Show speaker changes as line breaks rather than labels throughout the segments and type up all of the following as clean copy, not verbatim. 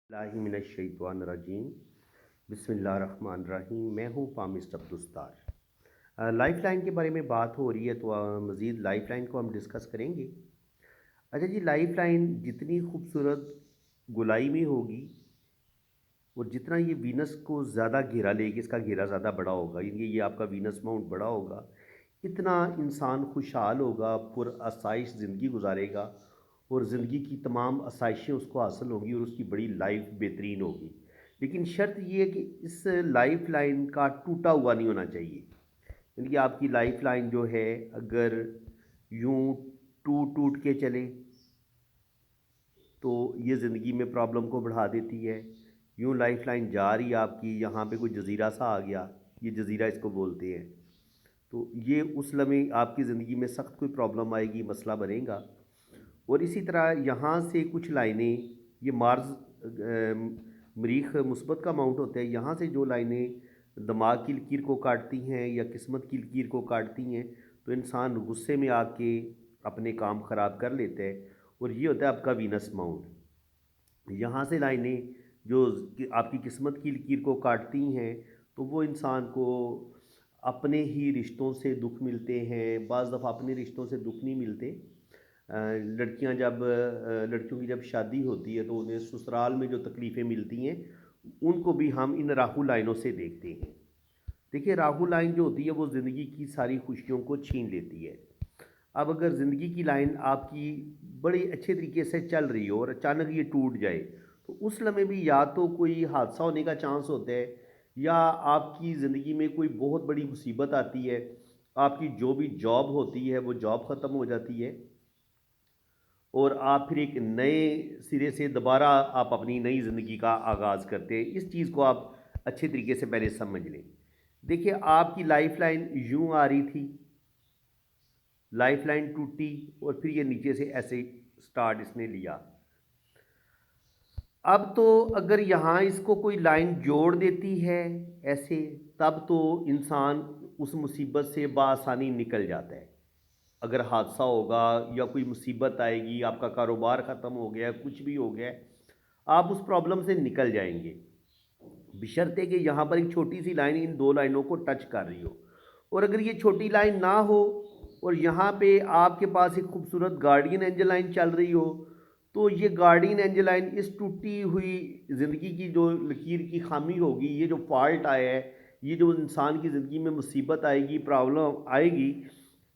बिस्मिल्लाहिमिनश्शैतानिर्रजीम बिस्मिल्लाहिर्रहमानिर्रहीम। मैं हूँ पामिस्ट अब्दुस्तार। लाइफ लाइन के बारे में बात हो रही है तो मज़ीद लाइफ लाइन को हम डिस्कस करेंगे। अच्छा जी, लाइफ लाइन जितनी खूबसूरत गोलाई में होगी और जितना ये वीनस को ज़्यादा घेरा लेगी, इसका घेरा ज़्यादा बड़ा होगा, ये आपका वीनस माउंट बड़ा होगा, इतना इंसान खुशहाल होगा, पुरआसाइश ज़िंदगी गुजारेगा और ज़िंदगी की तमाम आसाइशें उसको हासिल होंगी और उसकी बड़ी लाइफ बेहतरीन होगी। लेकिन शर्त ये है कि इस लाइफ लाइन का टूटा हुआ नहीं होना चाहिए। यानी कि आपकी लाइफ लाइन जो है, अगर यूं टूट टूट के चले तो ये ज़िंदगी में प्रॉब्लम को बढ़ा देती है। यूँ लाइफ लाइन जा रही है आपकी, यहाँ पे कोई जज़ीरा सा आ गया, ये जज़ीरा इसको बोलते हैं, तो ये उस लम्हे आपकी ज़िंदगी में सख्त कोई प्रॉब्लम आएगी, मसला बनेगा। और इसी तरह यहाँ से कुछ लाइनें, ये मार्स मरीख मुस्बत का माउंट होता है, यहाँ से जो लाइनें दिमाग की लकीर को काटती हैं या किस्मत की लकीर को काटती हैं, तो इंसान गुस्से में आके अपने काम ख़राब कर लेता है। और ये होता है आपका वीनस माउंट। यहाँ से लाइनें जो आपकी किस्मत की लकीर को काटती हैं, तो वो इंसान को अपने ही रिश्तों से दुख मिलते हैं। बाज़ दफ़ा अपने रिश्तों से दुख नहीं मिलते। लड़कियों की जब शादी होती है तो उन्हें ससुराल में जो तकलीफ़ें मिलती हैं, उनको भी हम इन राहु लाइनों से देखते हैं। देखिए, राहु लाइन जो होती है वो ज़िंदगी की सारी खुशियों को छीन लेती है। अब अगर ज़िंदगी की लाइन आपकी बड़े अच्छे तरीके से चल रही हो और अचानक ये टूट जाए, तो उस लम्हे भी या तो कोई हादसा होने का चांस होता है, या आपकी ज़िंदगी में कोई बहुत बड़ी मुसीबत आती है। आपकी जो भी जॉब होती है वो जॉब ख़त्म हो जाती है और आप फिर एक नए सिरे से दोबारा आप अपनी नई ज़िंदगी का आगाज़ करते हैं। इस चीज़ को आप अच्छे तरीके से पहले समझ लें। देखिए, आपकी लाइफ लाइन यूँ आ रही थी, लाइफ लाइन टूटी और फिर ये नीचे से ऐसे स्टार्ट इसने लिया। अब तो अगर यहाँ इसको कोई लाइन जोड़ देती है ऐसे, तब तो इंसान उस मुसीबत से बआसानी निकल जाता है। अगर हादसा होगा या कोई मुसीबत आएगी, आपका कारोबार ख़त्म हो गया, कुछ भी हो गया, आप उस प्रॉब्लम से निकल जाएंगे, बशर्ते कि यहाँ पर एक छोटी सी लाइन इन दो लाइनों को टच कर रही हो। और अगर ये छोटी लाइन ना हो और यहाँ पे आपके पास एक खूबसूरत गार्डियन एंजल लाइन चल रही हो, तो ये गार्डियन एंजल लाइन इस टूटी हुई ज़िंदगी की जो लकीर की खामी होगी, ये जो फॉल्ट आया है, ये जो इंसान की ज़िंदगी में मुसीबत आएगी, प्रॉब्लम आएगी,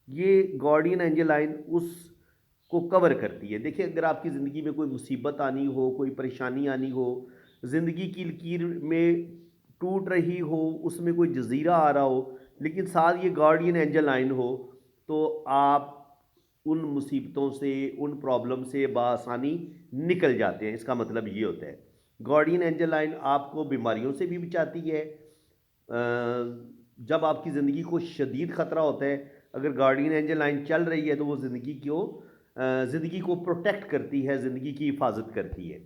ये गार्डियन एंजल लाइन उस को कवर करती है। देखिए, अगर आपकी ज़िंदगी में कोई मुसीबत आनी हो, कोई परेशानी आनी हो, ज़िंदगी की लकीर में टूट रही हो, उसमें कोई जज़ीरा आ रहा हो, लेकिन साथ ये गार्डियन एंजल लाइन हो, तो आप उन मुसीबतों से, उन प्रॉब्लम से बआसानी निकल जाते हैं। इसका मतलब ये होता है, गार्डियन एंजल लाइन आपको बीमारियों से भी बचाती है। जब आपकी ज़िंदगी को शदीद ख़तरा होता है, अगर गार्डियन एंजल लाइन चल रही है तो वो ज़िंदगी को प्रोटेक्ट करती है, ज़िंदगी की हिफाजत करती है।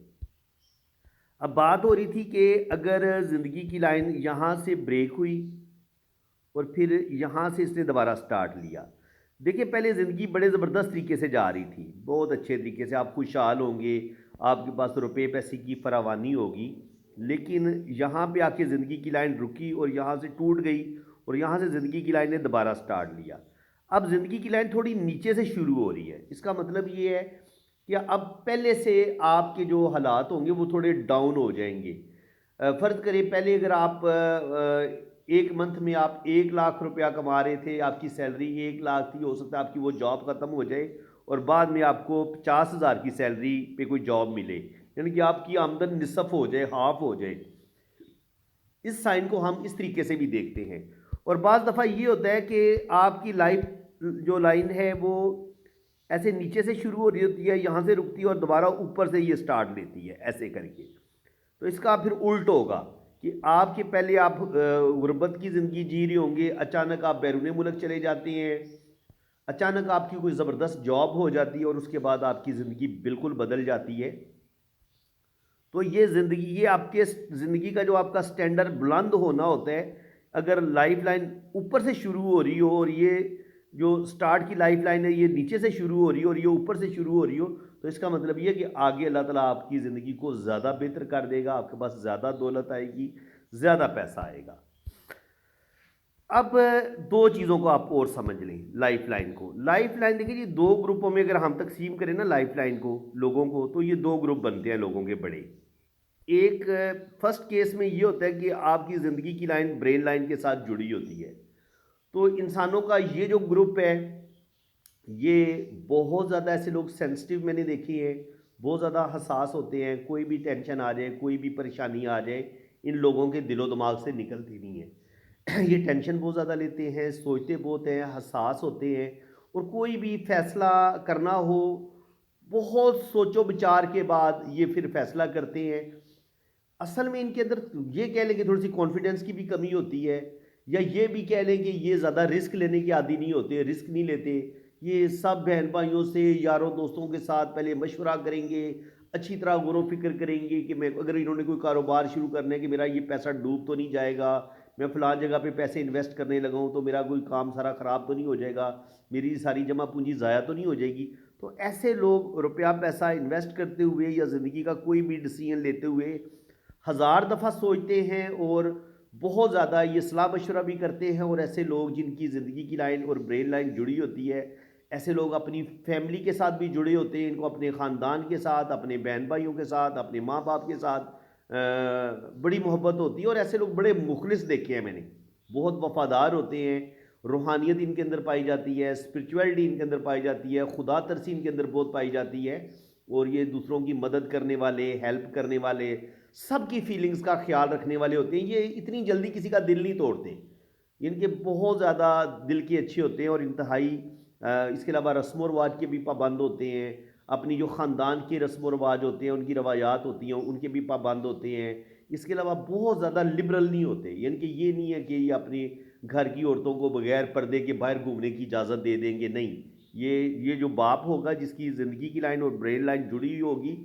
अब बात हो रही थी कि अगर ज़िंदगी की लाइन यहाँ से ब्रेक हुई और फिर यहाँ से इसने दोबारा स्टार्ट लिया। देखिए, पहले ज़िंदगी बड़े ज़बरदस्त तरीके से जा रही थी, बहुत अच्छे तरीके से, आप खुशहाल होंगे, आपके पास रुपए पैसे की फरावानी होगी। लेकिन यहाँ पे आके ज़िंदगी की लाइन रुकी और यहाँ से टूट गई और यहाँ से ज़िंदगी की लाइन ने दोबारा स्टार्ट लिया। अब ज़िंदगी की लाइन थोड़ी नीचे से शुरू हो रही है। इसका मतलब ये है कि अब पहले से आपके जो हालात होंगे वो थोड़े डाउन हो जाएंगे। फ़र्ज़ करें, पहले अगर आप एक मंथ में आप 1 लाख रुपया कमा रहे थे, आपकी सैलरी 1 लाख थी, हो सकता है आपकी वो जॉब ख़त्म हो जाए और बाद में आपको 50,000 की सैलरी पे कोई जॉब मिले, यानी कि आपकी आमदन निसफ हो जाए, हाफ हो जाए। इस साइन को हम इस तरीके से भी देखते हैं। और बाज़ दफ़ा ये होता है कि आपकी लाइफ जो लाइन है वो ऐसे नीचे से शुरू हो रही होती है, यहाँ से रुकती है और दोबारा ऊपर से ये स्टार्ट लेती है ऐसे करके। तो इसका फिर उल्ट होगा कि आपके पहले आप गुर्बत की ज़िंदगी जी रहे होंगे, अचानक आप बैरून मुल्क चले जाते हैं, अचानक आपकी कोई ज़बरदस्त जॉब हो जाती है और उसके बाद आपकी ज़िंदगी बिल्कुल बदल जाती है। तो ये ज़िंदगी, ये आपके ज़िंदगी का जो आपका स्टैंडर्ड बुलंद होना होता है, अगर लाइफ लाइन ऊपर से शुरू हो रही हो और ये जो स्टार्ट की लाइफ लाइन है ये नीचे से शुरू हो रही हो और ये ऊपर से शुरू हो रही हो, तो इसका मतलब ये है कि आगे अल्लाह ताला आपकी ज़िंदगी को ज़्यादा बेहतर कर देगा, आपके पास ज़्यादा दौलत आएगी, ज़्यादा पैसा आएगा। अब दो चीज़ों को आप और समझ लें लाइफ लाइन को। लाइफ लाइन देखिए जी, दो ग्रुपों में अगर हम तकसीम करें ना लाइफ लाइन को, लोगों को, तो ये दो ग्रुप बनते हैं लोगों के बड़े। एक फर्स्ट केस में ये होता है कि आपकी ज़िंदगी की लाइन ब्रेन लाइन के साथ जुड़ी होती है। तो इंसानों का ये जो ग्रुप है, ये बहुत ज़्यादा ऐसे लोग सेंसिटिव मैंने देखे हैं, बहुत ज़्यादा हसास होते हैं। कोई भी टेंशन आ जाए, कोई भी परेशानी आ जाए, इन लोगों के दिलो दिमाग से निकलती नहीं है। ये टेंशन बहुत ज़्यादा लेते हैं, सोचते बहुत हैं, हसास होते हैं, और कोई भी फैसला करना हो, बहुत सोचो विचार के बाद ये फिर फैसला करते हैं। असल में इनके अंदर ये कह लें कि थोड़ी सी कॉन्फिडेंस की भी कमी होती है, या ये भी कह लें कि ये ज़्यादा रिस्क लेने के आदी नहीं होते, रिस्क नहीं लेते। ये सब बहन भाइयों से, यारों दोस्तों के साथ पहले मशवरा करेंगे, अच्छी तरह गौर व फिक्र करेंगे कि मैं, अगर इन्होंने कोई कारोबार शुरू करना है, कि मेरा ये पैसा डूब तो नहीं जाएगा, मैं फ़लाँ जगह पे पैसे इन्वेस्ट करने लगा हूँ तो मेरा कोई काम सारा ख़राब तो नहीं हो जाएगा, मेरी सारी जमा पूंजी ज़ाया तो नहीं हो जाएगी। तो ऐसे लोग रुपया पैसा इन्वेस्ट करते हुए या ज़िंदगी का कोई भी डिसीजन लेते हुए हज़ार दफ़ा सोचते हैं, और बहुत ज़्यादा ये सलाह मशवरा भी करते हैं। और ऐसे लोग जिनकी ज़िंदगी की लाइन और ब्रेन लाइन जुड़ी होती है, ऐसे लोग अपनी फैमिली के साथ भी जुड़े होते हैं, इनको अपने ख़ानदान के साथ, अपने बहन भाइयों के साथ, अपने माँ बाप के साथ बड़ी मोहब्बत होती है। और ऐसे लोग बड़े मुखलिस देखे हैं मैंने, बहुत वफ़ादार होते हैं। रूहानियत इनके अंदर पाई जाती है, स्पिरिचुअलिटी इनके अंदर पाई जाती है, खुदा तरसी इनके अंदर बहुत पाई जाती है। और ये दूसरों की मदद करने वाले, हेल्प करने वाले, सबकी फीलिंग्स का ख्याल रखने वाले होते हैं। ये इतनी जल्दी किसी का दिल नहीं तोड़ते, इनके बहुत ज़्यादा दिल के अच्छे होते हैं। और इंतहाई इसके अलावा रस्म व रवाज के भी पाबंद होते हैं, अपनी जो ख़ानदान के रस्म व रवाज होते हैं, उनकी रवायात होती हैं, उनके भी पाबंद होते हैं। इसके अलावा बहुत ज़्यादा लिबरल नहीं होते, यानी कि ये नहीं है कि ये अपनी घर की औरतों को बगैर पर्दे के बाहर घूमने की इजाज़त दे देंगे, नहीं। ये जो बाप होगा जिसकी ज़िंदगी की लाइन और ब्रेन लाइन जुड़ी हुई होगी,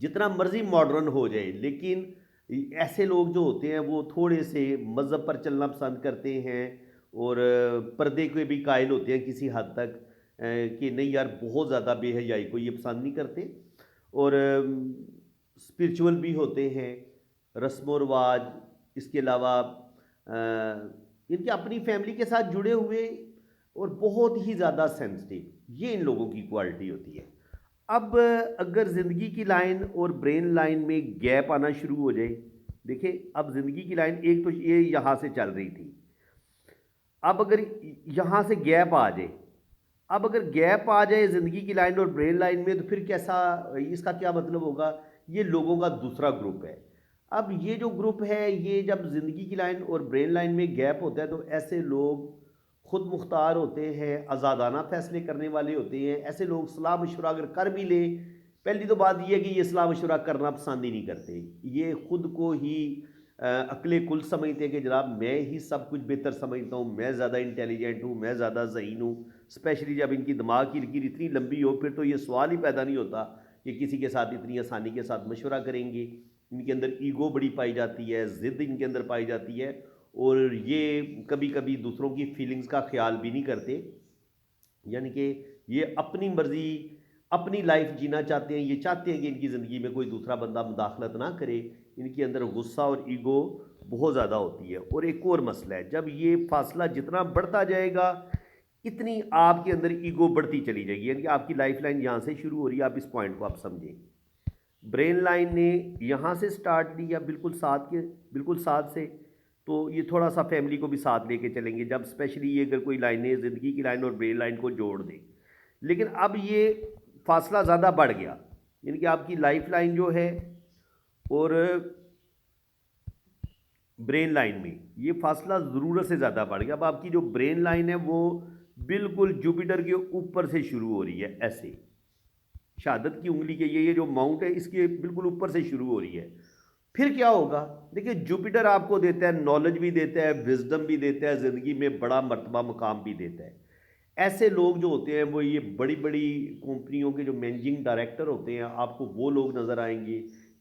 जितना मर्जी मॉडर्न हो जाए, लेकिन ऐसे लोग जो होते हैं वो थोड़े से मज़हब पर चलना पसंद करते हैं, और पर्दे के भी कायल होते हैं किसी हद तक, कि नहीं यार, बहुत ज़्यादा बेहयाई को ये पसंद नहीं करते। और स्पिरिचुअल भी होते हैं, रस्म व रवाज, इसके अलावा इनके अपनी फैमिली के साथ जुड़े हुए, और बहुत ही ज़्यादा सेंसिटिव, ये इन लोगों की क्वालिटी होती है। अब अगर ज़िंदगी की लाइन और ब्रेन लाइन में गैप आना शुरू हो जाए, देखिए अब ज़िंदगी की लाइन एक तो ये यहाँ से चल रही थी, अब अगर यहाँ से गैप आ जाए, अब अगर गैप आ जाए ज़िंदगी की लाइन और ब्रेन लाइन में, तो फिर कैसा, इसका क्या मतलब होगा? ये लोगों का दूसरा ग्रुप है। अब ये जो ग्रुप है, ये जब ज़िंदगी की लाइन और ब्रेन लाइन में गैप होता है, तो ऐसे लोग खुद मुख्तार होते हैं, आज़ादाना फ़ैसले करने वाले होते हैं। ऐसे लोग सलाह मशवरा अगर कर भी लें, पहली तो बात ये है कि ये सलाह मशवरा करना पसंद ही नहीं करते। ये खुद को ही अक्ल कुल समझते हैं कि जनाब मैं ही सब कुछ बेहतर समझता हूँ, मैं ज़्यादा इंटेलिजेंट हूँ, मैं ज़्यादा ज़हीन हूँ। स्पेशली जब इनकी दिमाग की लकीर इतनी लंबी हो, फिर तो ये सवाल ही पैदा नहीं होता कि किसी के साथ इतनी आसानी के साथ मशवरा करेंगे। इनके अंदर ईगो बड़ी पाई जाती है, ज़िद इनके अंदर पाई जाती है, और ये कभी कभी दूसरों की फीलिंग्स का ख्याल भी नहीं करते। यानी कि ये अपनी मर्ज़ी, अपनी लाइफ जीना चाहते हैं। ये चाहते हैं कि इनकी ज़िंदगी में कोई दूसरा बंदा मुदाखलत ना करे। इनके अंदर गुस्सा और ईगो बहुत ज़्यादा होती है। और एक और मसला है, जब ये फासला जितना बढ़ता जाएगा, इतनी आपके अंदर ईगो बढ़ती चली जाएगी। यानी कि आपकी लाइफ लाइन यहाँ से शुरू हो रही है, आप इस पॉइंट को आप समझें। ब्रेन लाइन ने यहाँ से स्टार्ट ली, या बिल्कुल साथ से, तो ये थोड़ा सा फैमिली को भी साथ लेके चलेंगे, जब स्पेशली ये अगर कोई लाइनें ज़िंदगी की लाइन और ब्रेन लाइन को जोड़ दें। लेकिन अब ये फासला ज़्यादा बढ़ गया, यानी कि आपकी लाइफ लाइन जो है और ब्रेन लाइन में ये फासला ज़रूरत से ज़्यादा बढ़ गया। अब आपकी जो ब्रेन लाइन है वो बिल्कुल जुपिटर के ऊपर से शुरू हो रही है, ऐसे शहादत की उंगली के ये जो माउंट है इसके बिल्कुल ऊपर से शुरू हो रही है। फिर क्या होगा? देखिए, जुपिटर आपको देता है नॉलेज भी देता है, विजडम भी देता है, ज़िंदगी में बड़ा मर्तबा मुकाम भी देता है। ऐसे लोग जो होते हैं वो ये बड़ी बड़ी कंपनियों के जो मैनेजिंग डायरेक्टर होते हैं, आपको वो लोग नज़र आएंगे।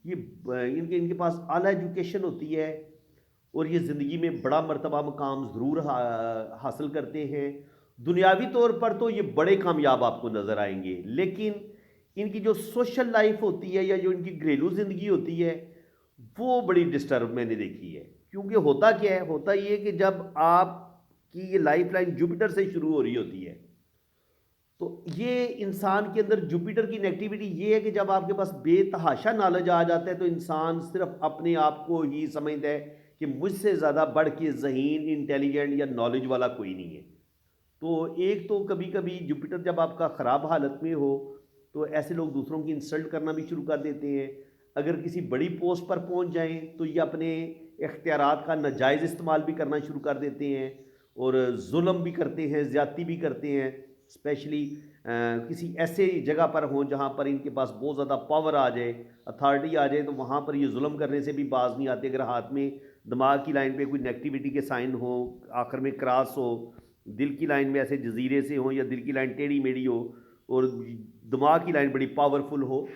ये इनके इनके पास आला एजुकेशन होती है, और ये ज़िंदगी में बड़ा मर्तबा मुकाम ज़रूर हासिल करते हैं। दुनियावी तौर पर तो ये बड़े कामयाब आपको नज़र आएंगे, लेकिन इनकी जो सोशल लाइफ होती है या जो इनकी घरेलू ज़िंदगी होती है वो बड़ी डिस्टर्ब मैंने देखी है। क्योंकि होता क्या है, होता ये कि जब आपकी ये लाइफ लाइन जुपिटर से शुरू हो रही होती है, तो ये इंसान के अंदर जुपिटर की नेगेटिविटी ये है कि जब आपके पास बेतहाशा नॉलेज आ जाता है तो इंसान सिर्फ अपने आप को ही समझता है कि मुझसे ज़्यादा बढ़ के ज़हीन, इंटेलिजेंट या नॉलेज वाला कोई नहीं है। तो एक तो कभी कभी जुपिटर जब आपका ख़राब हालत में हो तो ऐसे लोग दूसरों की इंसल्ट करना भी शुरू कर देते हैं। अगर किसी बड़ी पोस्ट पर पहुंच जाएं तो ये अपने इख्तियारात का नाजायज़ इस्तेमाल भी करना शुरू कर देते हैं और जुल्म भी करते हैं, ज़्यादती भी करते हैं। स्पेशली किसी ऐसे जगह पर हों जहाँ पर इनके पास बहुत ज़्यादा पावर आ जाए, अथॉरिटी आ जाए, तो वहाँ पर ये जुल्म करने से भी बाज नहीं आते। अगर हाथ में दिमाग की लाइन पे कोई नेगेटिविटी के साइन हो, आखिर में क्रॉस हो, दिल की लाइन में ऐसे जजीरे से हो या दिल की लाइन टेढ़ी मेढ़ी हो और दिमाग की लाइन बड़ी पावरफुल हो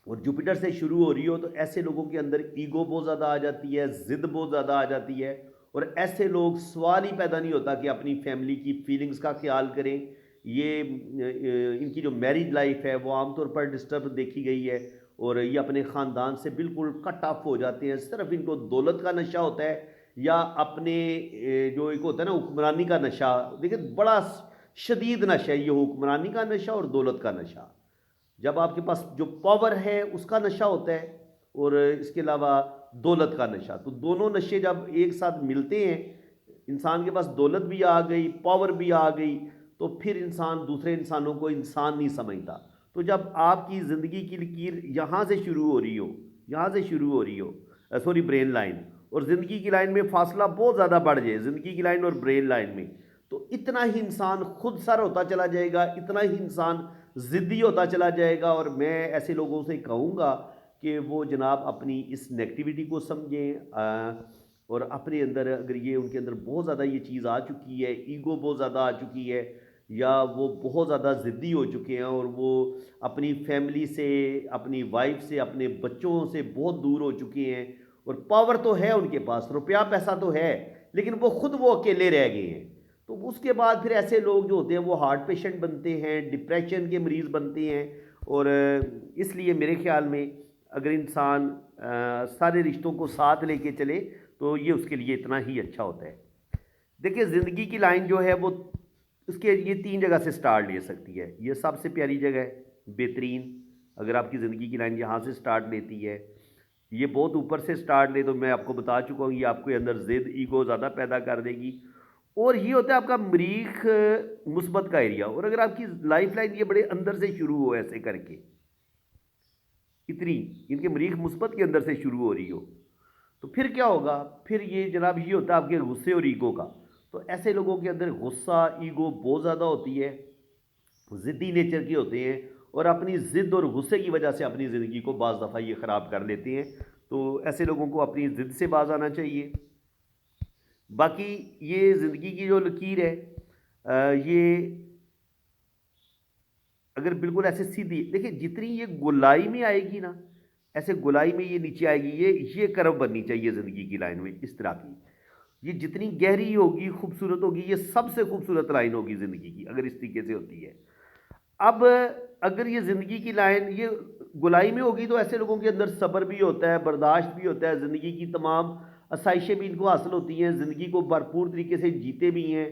और जुपिटर से शुरू हो रही हो, तो ऐसे लोगों के अंदर ईगो बहुत ज़्यादा आ जाती है, ज़िद बहुत ज़्यादा आ जाती है और ऐसे लोग सवाल ही पैदा नहीं होता कि अपनी फैमिली की फीलिंग्स का ख्याल करें। ये इनकी जो मैरिज लाइफ है वो आमतौर पर डिस्टर्ब देखी गई है और ये अपने ख़ानदान से बिल्कुल कट ऑफ हो जाते हैं। सिर्फ इनको दौलत का नशा होता है या अपने जो एक होता है ना हुक्मरानी का नशा। देखिए बड़ा शदीद नशा है ये, हुक्मरानी का नशा और दौलत का नशा। जब आपके पास जो पावर है उसका नशा होता है और इसके अलावा दौलत का नशा, तो दोनों नशे जब एक साथ मिलते हैं, इंसान के पास दौलत भी आ गई, पावर भी आ गई, तो फिर इंसान दूसरे इंसानों को इंसान नहीं समझता। तो जब आपकी ज़िंदगी की लकीर यहाँ से शुरू हो रही हो, यहाँ से शुरू हो रही हो, सॉरी ब्रेन लाइन, और ज़िंदगी की लाइन में फासला बहुत ज़्यादा बढ़ जाए ज़िंदगी की लाइन और ब्रेन लाइन में, तो इतना ही इंसान खुद सर होता चला जाएगा, इतना ही इंसान ज़िद्दी होता चला जाएगा। और मैं ऐसे लोगों से कहूँगा कि वो जनाब अपनी इस नेगेटिविटी को समझें और अपने अंदर अगर ये उनके अंदर बहुत ज़्यादा ये चीज़ आ चुकी है, ईगो बहुत ज़्यादा आ चुकी है या वो बहुत ज़्यादा ज़िद्दी हो चुके हैं और वो अपनी फैमिली से, अपनी वाइफ से, अपने बच्चों से बहुत दूर हो चुके हैं और पावर तो है उनके पास, रुपया पैसा तो है, लेकिन वो अकेले रह गए हैं। तो उसके बाद फिर ऐसे लोग जो होते हैं वो हार्ट पेशेंट बनते हैं, डिप्रेशन के मरीज़ बनते हैं। और इसलिए मेरे ख्याल में अगर इंसान सारे रिश्तों को साथ लेके चले तो ये उसके लिए इतना ही अच्छा होता है। देखिए ज़िंदगी की लाइन जो है वो उसके ये 3 जगह से स्टार्ट ले सकती है। ये सबसे प्यारी जगह है, बेहतरीन। अगर आपकी ज़िंदगी की लाइन यहाँ से स्टार्ट लेती है, ये बहुत ऊपर से स्टार्ट ले तो मैं आपको बता चुका हूँ ये आपके अंदर ज़िद, ईगो ज़्यादा पैदा कर देगी। और ये होता है आपका मरीख मुस्बत का एरिया। और अगर आपकी लाइफ लाइन ये बड़े अंदर से शुरू हो ऐसे करके, इतनी इनके मरीख मुस्बत के अंदर से शुरू हो रही हो, तो फिर क्या होगा, फिर ये जनाब ये होता है आपके गुस्से और ईगो का। तो ऐसे लोगों के अंदर गुस्सा, ईगो बहुत ज़्यादा होती है, ज़िद्दी नेचर के होते हैं और अपनी ज़िद और गुस्से की वजह से अपनी ज़िंदगी को बाज़ दफ़ा ये ख़राब कर लेते हैं। तो ऐसे लोगों को अपनी ज़िद से बाज आना चाहिए। बाकी ये ज़िंदगी की जो लकीर है ये अगर बिल्कुल ऐसे सीधी देखिए, जितनी ये गोलाई में आएगी ना, ऐसे गोलाई में ये नीचे आएगी, ये कर्व बननी चाहिए ज़िंदगी की लाइन में इस तरह की। ये जितनी गहरी होगी, खूबसूरत होगी, ये सबसे खूबसूरत लाइन होगी ज़िंदगी की अगर इस तरीके से होती है। अब अगर ये ज़िंदगी की लाइन ये गोलाई में होगी तो ऐसे लोगों के अंदर सब्र भी होता है, बर्दाश्त भी होता है, ज़िंदगी की तमाम आसाइशें भी इनको हासिल होती हैं, ज़िंदगी को भरपूर तरीके से जीते भी हैं,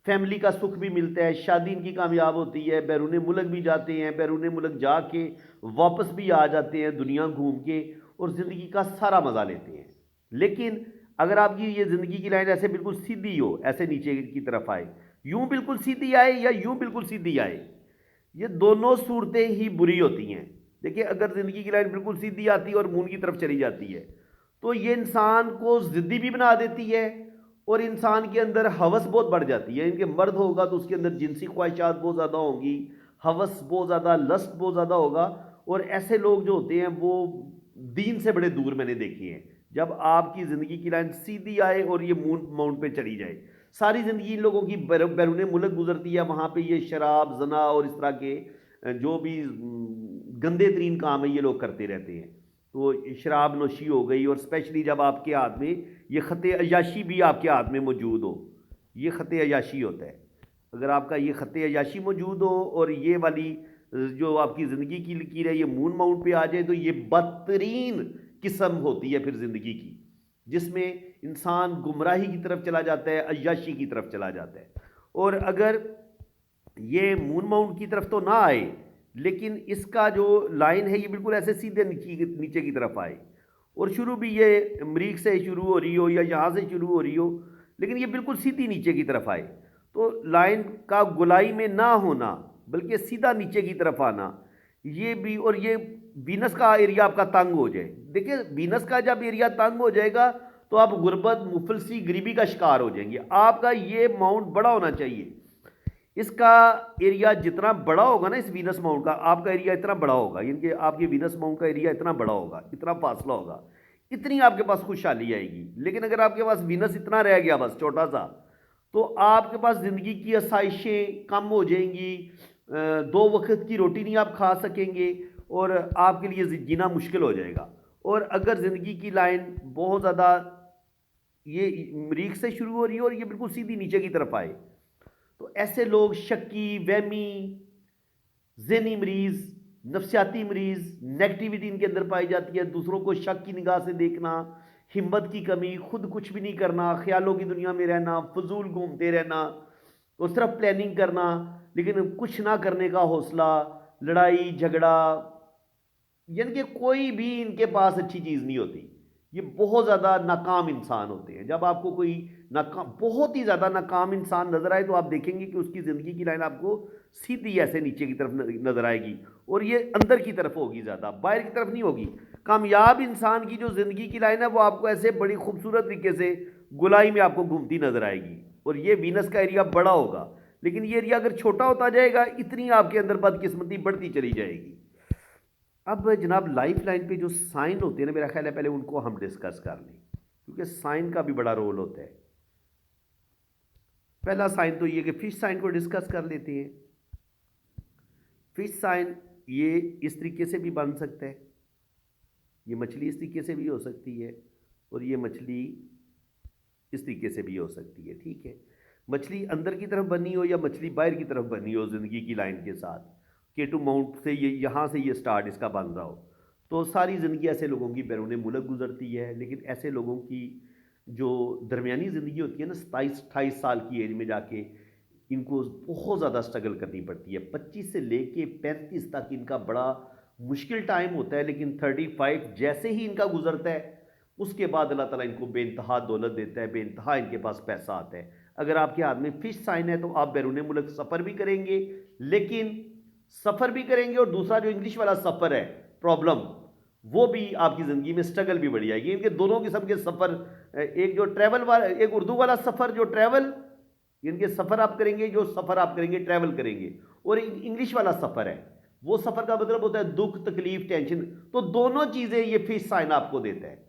फैमिली का सुख भी मिलता है, शादी इनकी कामयाब होती है, बैरून मुल्क भी जाते हैं, बैरून मुल्क जाके वापस भी आ जाते हैं दुनिया घूम के और ज़िंदगी का सारा मज़ा लेते हैं। लेकिन अगर आपकी ये ज़िंदगी की लाइन ऐसे बिल्कुल सीधी हो, ऐसे नीचे की तरफ आए, यूँ बिल्कुल सीधी आए या यूँ बिल्कुल सीधी आए, ये दोनों सूरतें ही बुरी होती हैं। देखिए अगर ज़िंदगी की लाइन बिल्कुल सीधी आती है और मून की तरफ चली जाती है तो ये इंसान को ज़िद्दी भी बना देती है और इंसान के अंदर हवस बहुत बढ़ जाती है। इनके मर्द होगा तो उसके अंदर जिनसी ख्वाहिशात बहुत ज़्यादा होंगी, हवस बहुत ज़्यादा, लस्ट बहुत ज़्यादा होगा। और ऐसे लोग जो होते हैं वो दीन से बड़े दूर मैंने देखे हैं। जब आपकी ज़िंदगी की लाइन सीधी आए और ये मून माउंट पे चली जाए, सारी ज़िंदगी इन लोगों की बैरून मुल्क गुजरती है, वहाँ पे ये शराब, जना और इस तरह के जो भी गंदे तरीन काम है ये लोग करते रहते हैं। तो शराब नोशी हो गई और स्पेशली जब आपके हाथ में ये ख़त अयाशी भी आपके हाथ में मौजूद हो, ये ख़त अयाशी होता है। अगर आपका ये ख़त अयाशी मौजूद हो और ये वाली जो आपकी ज़िंदगी की लकीर है ये मून माउंट पे आ जाए तो ये बदतरीन किस्म होती है फिर ज़िंदगी की, जिसमें इंसान गुमराही की तरफ चला जाता है, अय्याशी की तरफ चला जाता है। और अगर ये मून माउंट की तरफ तो ना आए, लेकिन इसका जो लाइन है ये बिल्कुल ऐसे सीधे नीचे की तरफ आए, और शुरू भी ये मरीख से शुरू हो रही हो या यहाँ से शुरू हो रही हो, लेकिन ये बिल्कुल सीधी नीचे की तरफ आए, तो लाइन का गुलाई में ना होना बल्कि सीधा नीचे की तरफ आना, ये भी। और ये वीनस का एरिया आपका तंग हो जाए, देखिए वीनस का जब एरिया तंग हो जाएगा तो आप गुर्बत, मुफलसी, गरीबी का शिकार हो जाएंगे। आपका ये माउंट बड़ा होना चाहिए, इसका एरिया जितना बड़ा होगा ना, इस वीनस माउंट का आपका एरिया इतना बड़ा होगा, यानी कि आपके वीनस माउंट का एरिया इतना बड़ा होगा, इतना फासला होगा, इतनी आपके पास खुशहाली आएगी। लेकिन अगर आपके पास वीनस इतना रह गया बस छोटा सा, तो आपके पास ज़िंदगी की आसाइशें कम हो जाएंगी, दो वक्त की रोटी नहीं आप खा सकेंगे और आपके लिए जीना मुश्किल हो जाएगा। और अगर ज़िंदगी की लाइन बहुत ज़्यादा ये मरीख से शुरू हो रही है और ये बिल्कुल सीधी नीचे की तरफ आए, तो ऐसे लोग शक्की, वहमी, ज़हनी मरीज़, नफ्सियाती मरीज़, नेगेटिविटी इनके अंदर पाई जाती है, दूसरों को शक की निगाह से देखना, हिम्मत की कमी, खुद कुछ भी नहीं करना, ख्यालों की दुनिया में रहना, फजूल घूमते रहना और सिर्फ प्लानिंग करना, लेकिन कुछ ना करने का हौसला, लड़ाई झगड़ा, यानी कि कोई भी इनके पास अच्छी चीज़ नहीं होती। ये बहुत ज़्यादा नाकाम इंसान होते हैं। जब आपको कोई नाकाम, बहुत ही ज़्यादा नाकाम इंसान नज़र आए तो आप देखेंगे कि उसकी ज़िंदगी की लाइन आपको सीधी ऐसे नीचे की तरफ नज़र आएगी, और ये अंदर की तरफ होगी, ज़्यादा बाहर की तरफ नहीं होगी। कामयाब इंसान की जो ज़िंदगी की लाइन है वो आपको ऐसे बड़ी खूबसूरत तरीके से गोलाई में आपको घूमती नज़र आएगी, और ये वीनस का एरिया बड़ा होगा। लेकिन ये एरिया अगर छोटा होता जाएगा, इतनी आपके अंदर बदकिस्मती बढ़ती चली जाएगी। अब जनाब लाइफ लाइन पे जो साइन होते हैं ना, मेरा ख्याल है पहले उनको हम डिस्कस कर लें, क्योंकि साइन का भी बड़ा रोल होता है। पहला साइन तो ये कि फिश साइन को डिस्कस कर लेते हैं। फिश साइन ये इस तरीके से भी बन सकता है, ये मछली इस तरीके से भी हो सकती है, और ये मछली इस तरीके से भी हो सकती है। ठीक है, मछली अंदर की तरफ बनी हो या मछली बाहर की तरफ बनी हो ज़िंदगी की लाइन के साथ, K2 माउंट से ये यहाँ से ये स्टार्ट इसका बन रहा हो, तो सारी ज़िंदगी ऐसे लोगों की बैरून मुल्क गुजरती है। लेकिन ऐसे लोगों की जो दरमियानी ज़िंदगी होती है ना, 27-28 साल की एज में जाके इनको बहुत ज़्यादा स्ट्रगल करनी पड़ती है। 25 से लेके 35 तक इनका बड़ा मुश्किल टाइम होता है, लेकिन 35 जैसे ही इनका गुजरता है उसके बाद अल्लाह ताला इनको बेइंतहा दौलत देता है, बेइंतहा इनके पास पैसा आता है। अगर आपके हाथ में फिश साइन है तो आप बैरून मुल्क सफ़र भी करेंगे, लेकिन सफ़र भी करेंगे, और दूसरा जो इंग्लिश वाला सफ़र है, प्रॉब्लम, वो भी आपकी ज़िंदगी में स्ट्रगल भी बढ़ जाएगी। इनके दोनों किस्म के सफ़र, एक जो ट्रैवल वाला, एक उर्दू वाला सफ़र जो ट्रैवल, इनके सफ़र आप करेंगे, जो सफ़र आप करेंगे ट्रैवल करेंगे, और इंग्लिश वाला सफ़र है, वो सफ़र का मतलब होता है दुख, तकलीफ, टेंशन। तो दोनों चीज़ें ये फिश साइन आपको देता है।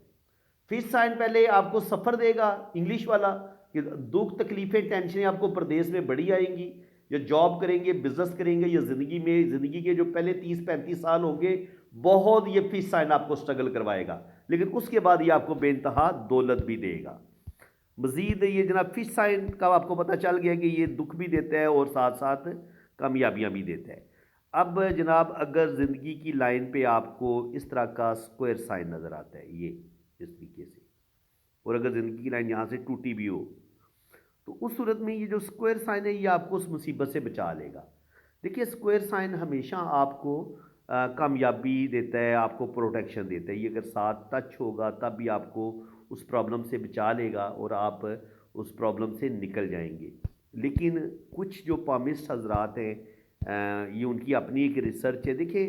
फिश साइन पहले आपको सफ़र देगा इंग्लिश वाला, कि दुख, तकलीफ़ें, टेंशनें आपको प्रदेश में बड़ी आएंगी, या जॉब करेंगे, बिजनेस करेंगे, या ज़िंदगी के जो पहले 30-35 साल होंगे, बहुत ये फिश साइन आपको स्ट्रगल करवाएगा, लेकिन उसके बाद ये आपको बेइंतहा दौलत भी देगा। मज़ीद ये जनाब फिश साइन का आपको पता चल गया कि ये दुख भी देता है और साथ साथ कामयाबियाँ भी देता है। अब जनाब अगर ज़िंदगी की लाइन पे आपको इस तरह का स्क्वायर साइन नज़र आता है, ये इस तरीके से, और अगर ज़िंदगी की लाइन यहाँ से टूटी भी हो, तो उस सूरत में ये जो स्क्वायर साइन है ये आपको उस मुसीबत से बचा लेगा। देखिए स्क्वायर साइन हमेशा आपको कामयाबी देता है, आपको प्रोटेक्शन देता है। ये अगर साथ टच होगा तब भी आपको उस प्रॉब्लम से बचा लेगा और आप उस प्रॉब्लम से निकल जाएंगे। लेकिन कुछ जो पामिस्ट हजरात हैं, ये उनकी अपनी एक रिसर्च है। देखिए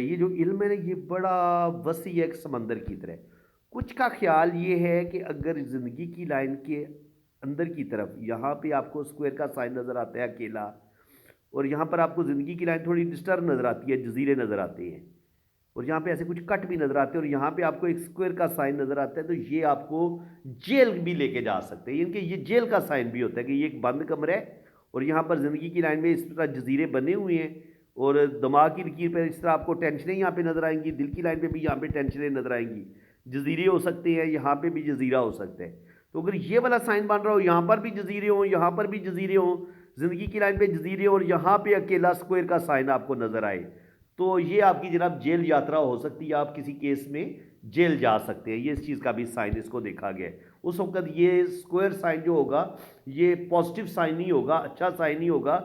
ये जो इल्म है ना, ये बड़ा वसी है, एक समंदर की तरह। कुछ का ख्याल ये है कि अगर ज़िंदगी की लाइन के अंदर की तरफ यहाँ पे आपको स्क्वायर का साइन नज़र आता है अकेला, और यहाँ पर आपको ज़िंदगी की लाइन थोड़ी डिस्टर्ब नज़र आती है, जजीरे नज़र आते हैं, और यहाँ पे ऐसे कुछ कट भी नज़र आते हैं, और यहाँ पे आपको एक स्क्वायर का साइन नज़र आता है, तो ये आपको जेल भी लेके जा सकते हैं। यानी कि ये जेल का साइन भी होता है कि ये एक बंद कमरा है और यहाँ पर ज़िंदगी की लाइन में इस तरह जजीरे बने हुए हैं, और दिमाग की लकीर पर इस तरह आपको टेंशनें यहाँ पे नज़र आएंगी, दिल की लाइन पे भी यहाँ पे टेंशनें नज़र आएंगी, जजीरे हो सकते हैं, यहाँ पे भी जजीरा हो सकता है। तो अगर ये वाला साइन बन रहा हो, यहाँ पर भी जजीरे हों, यहाँ पर भी जजीरे हों, ज़िंदगी की लाइन पे जजीरे और यहाँ पे अकेला स्क्वायर का साइन आपको नज़र आए तो ये आपकी जनाब जेल यात्रा हो सकती है, आप किसी केस में जेल जा सकते हैं। ये इस चीज़ का भी साइन इसको देखा गया है। उस वक्त ये स्क्वायर साइन जो होगा ये पॉजिटिव साइन नहीं होगा, अच्छा साइन नहीं होगा,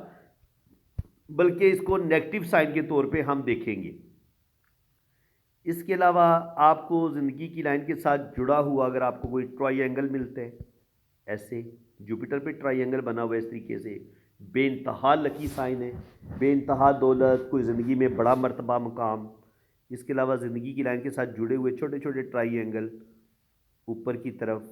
बल्कि इसको नेगेटिव साइन के तौर पे हम देखेंगे। इसके अलावा आपको ज़िंदगी की लाइन के साथ जुड़ा हुआ अगर आपको कोई ट्रायंगल मिलता है, ऐसे जुपिटर पे ट्रायंगल बना हुआ है इस तरीके से, बेइंतहा लकी साइन है, बेइंतहा दौलत, कोई ज़िंदगी में बड़ा मर्तबा मकाम। इसके अलावा ज़िंदगी की लाइन के साथ जुड़े हुए छोटे छोटे ट्रायंगल ऊपर की तरफ,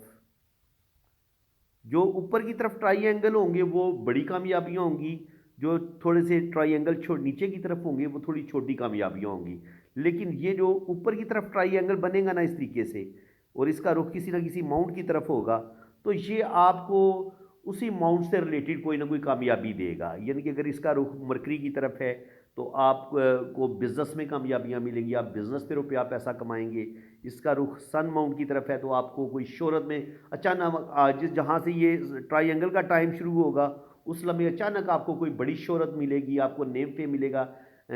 जो ऊपर की तरफ ट्रायंगल होंगे वो बड़ी कामयाबियाँ होंगी, जो थोड़े से ट्रायंगल नीचे की तरफ होंगे वो थोड़ी छोटी कामयाबियाँ होंगी। लेकिन ये जो ऊपर की तरफ ट्रायंगल बनेगा ना इस तरीके से, और इसका रुख किसी ना किसी माउंट की तरफ होगा, तो ये आपको उसी माउंट से रिलेटेड कोई ना कोई कामयाबी देगा। यानी कि अगर इसका रुख मरकरी की तरफ है तो आप को बिज़नेस में कामयाबियाँ मिलेंगी, आप बिज़नेस पे रुपया पैसा कमाएंगे। इसका रुख सन माउंट की तरफ है तो आपको कोई शोहरत में अचानक जिस जहाँ से ये ट्रायंगल का टाइम शुरू होगा उस लम्हे अचानक आपको कोई बड़ी शोहरत मिलेगी, आपको नेम पे मिलेगा।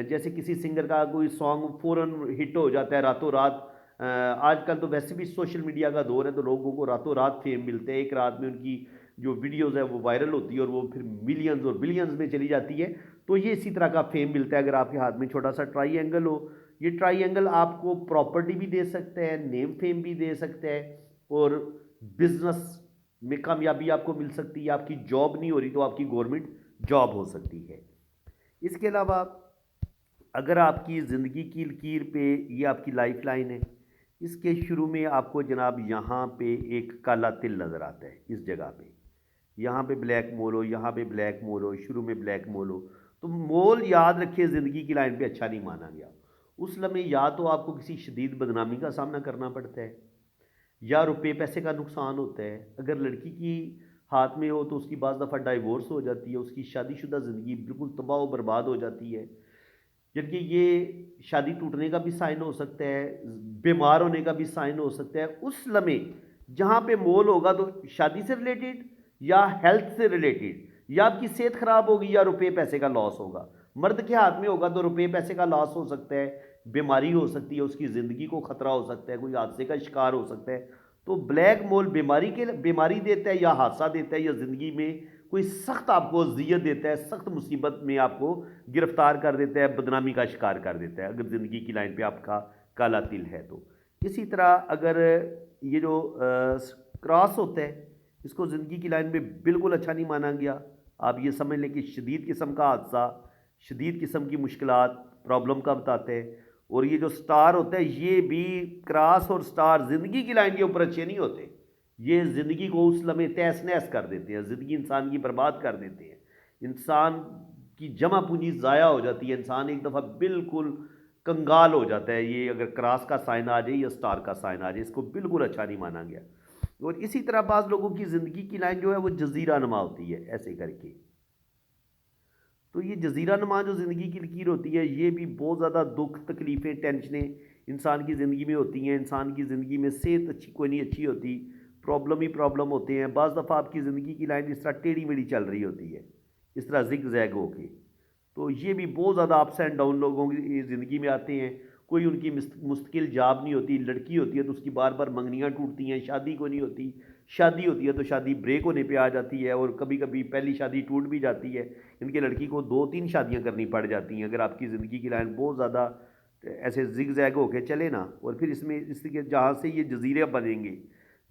जैसे किसी सिंगर का कोई सॉन्ग फ़ौरन हिट हो जाता है रातों रात। आजकल तो वैसे भी सोशल मीडिया का दौर है तो लोगों को रातों रात फेम मिलते हैं, एक रात में उनकी जो वीडियोज़ है वो वायरल होती है और वो फिर मिलियंस और बिलियंस में चली जाती है। तो ये इसी तरह का फेम मिलता है अगर आपके हाथ में छोटा सा ट्रायंगल हो। ये ट्रायंगल आपको प्रॉपर्टी भी दे सकता है, नेम फेम भी दे सकता है, और बिजनेस में कामयाबी आपको मिल सकती है। आपकी जॉब नहीं हो रही तो आपकी गवर्नमेंट जॉब हो सकती है। इसके अलावा अगर आपकी ज़िंदगी की लकीर पे ये आपकी लाइफ लाइन है, इसके शुरू में आपको जनाब यहाँ पे एक काला तिल नज़र आता है, इस जगह पे यहाँ पे ब्लैक मोल हो, यहाँ पे ब्लैक मोल हो, शुरू में ब्लैक मोल हो, तो मोल याद रखिए ज़िंदगी की लाइन पे अच्छा नहीं माना गया। उस लम्हे या तो आपको किसी शदीद बदनामी का सामना करना पड़ता है या रुपये पैसे का नुकसान होता है। अगर लड़की की हाथ में हो तो उसकी बाज़ दफ़ा डाइवोर्स हो जाती है, उसकी शादीशुदा ज़िंदगी बिल्कुल तबाह व बर्बाद हो जाती है। जबकि ये शादी टूटने का भी साइन हो सकता है, बीमार होने का भी साइन हो सकता है। उस लम्हे जहाँ पे मोल होगा तो शादी से रिलेटेड या हेल्थ से रिलेटेड, या आपकी सेहत खराब होगी या रुपये पैसे का लॉस होगा। मर्द के हाथ में होगा तो रुपये पैसे का लॉस हो सकता है, बीमारी हो सकती है, उसकी ज़िंदगी को ख़तरा हो सकता है, कोई हादसे का शिकार हो सकता है। तो ब्लैक मोल बीमारी देता है या हादसा देता है या ज़िंदगी में कोई सख्त आपको अज़ियत देता है, सख्त मुसीबत में आपको गिरफ्तार कर देता है, बदनामी का शिकार कर देता है, अगर ज़िंदगी की लाइन पे आपका काला तिल है तो। इसी तरह अगर ये जो क्रॉस होता है, इसको ज़िंदगी की लाइन में बिल्कुल अच्छा नहीं माना गया। आप ये समझ लें कि शदीद किस्म का हादसा, शदीद किस्म की मुश्किलात, प्रॉब्लम का बताते हैं। और ये जो स्टार होता है ये भी, क्रॉस और स्टार ज़िंदगी की लाइन के ऊपर अच्छे नहीं होते। ये ज़िंदगी को उस लम्हे तहस नहस कर देते हैं, ज़िंदगी इंसान की बर्बाद कर देते हैं, इंसान की जमा पूंजी ज़ाया हो जाती है, इंसान एक दफ़ा बिल्कुल कंगाल हो जाता है। ये अगर क्रॉस का साइन आ जाए या स्टार का साइन आ जाए, इसको बिल्कुल अच्छा नहीं माना गया। और इसी तरह बाज़ लोगों की ज़िंदगी की लाइन जो है वो जज़ीरा नुमा होती है, ऐसे करके। तो ये जज़ीरा नुमा जो ज़िंदगी की लकीर होती है ये भी बहुत ज़्यादा दुख, तकलीफ़ें, टेंशनें इंसान की ज़िंदगी में होती हैं। इंसान की ज़िंदगी में सेहत अच्छी कोई नहीं अच्छी होती, प्रॉब्लम ही प्रॉब्लम होते हैं। बाज़ दफ़ा आपकी ज़िंदगी की लाइन इस तरह टेढ़ी मेढ़ी चल रही होती है, इस तरह ज़िग ज़ैग होके। तो ये भी बहुत ज़्यादा अप्स एंड डाउन लोगों की ज़िंदगी में आते हैं। कोई उनकी मुस्तकिल जॉब नहीं होती, लड़की होती है तो उसकी बार बार मंगनियाँ टूटती हैं, शादी को नहीं होती, शादी होती है तो शादी ब्रेक होने पे आ जाती है, और कभी कभी पहली शादी टूट भी जाती है। इनके लड़की को 2-3 शादियाँ करनी पड़ जाती हैं अगर आपकी ज़िंदगी की लाइन बहुत ज़्यादा ऐसे जिग जैग होके चले ना। और फिर इसमें इसके जहाँ से ये जजीरे बनेंगे,